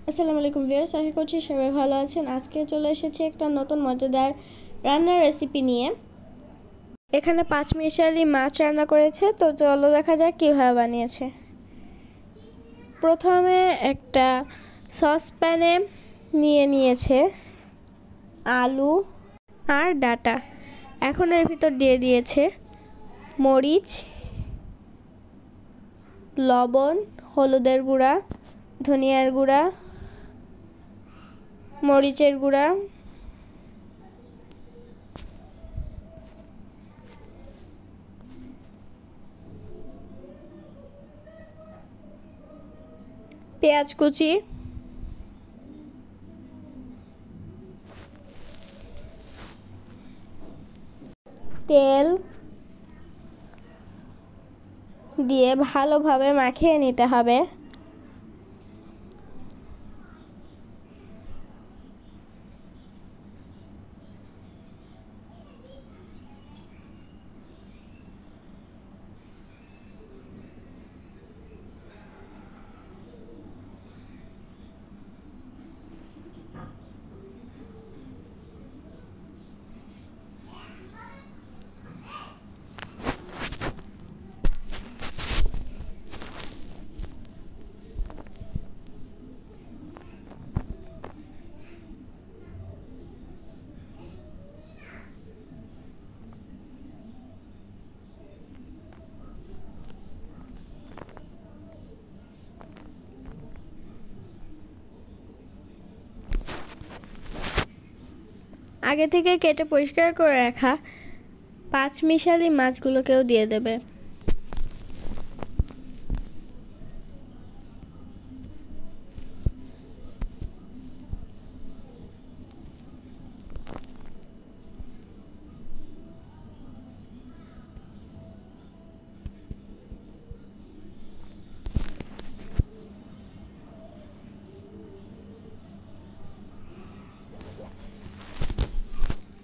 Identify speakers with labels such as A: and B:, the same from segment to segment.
A: আসসালামু আলাইকুম ভিউয়ার্স, আশা করছি সবাই ভালো আছেন। আজকে চলে এসেছি একটা নতুন মজাদার রান্নার রেসিপি নিয়ে। এখানে পাঁচমিশালি মাছ রান্না করেছে, তো চলো দেখা যাক কীভাবে বানিয়েছে। প্রথমে একটা সসপ্যানে নিয়েছে আলু আর ডাটা। এখন এর ভিতর দিয়ে দিয়েছে মরিচ, লবণ, হলুদের গুঁড়া, ধনিয়ার গুঁড়া, মরিচের গুঁড়া, পেঁয়াজ কুচি, তেল দিয়ে ভালোভাবে মাখিয়ে নিতে হবে। আগে থেকে কেটে পরিষ্কার করে রাখা পাঁচমিশালি মাছগুলোকেও দিয়ে দেবে।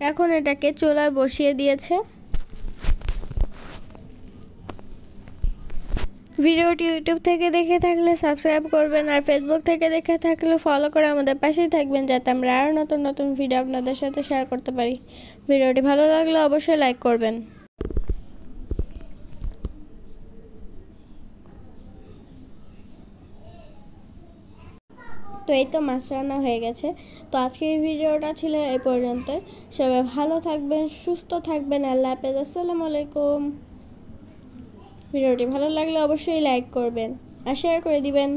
A: এখন এটাকে চুলায় বসিয়ে দিয়েছে। ভিডিওটি ইউটিউব থেকে দেখে থাকলে সাবস্ক্রাইব করবেন, আর ফেসবুক থেকে দেখে থাকলে ফলো করে আমাদের পাশেই থাকবেন, যাতে আমরা আরও নতুন নতুন ভিডিও আপনাদের সাথে শেয়ার করতে পারি। ভিডিওটি ভালো লাগলে অবশ্যই লাইক করবেন। তো এই তো মাছ রান্না হয়ে গেছে। তো আজকের এই ভিডিওটা ছিল এই পর্যন্ত। সবাই ভালো থাকবেন, সুস্থ থাকবেন। আল্লাহ হাফেজ, আসসালামু আলাইকুম। ভিডিওটি ভালো লাগলে অবশ্যই লাইক করবেন আর শেয়ার করে দিবেন।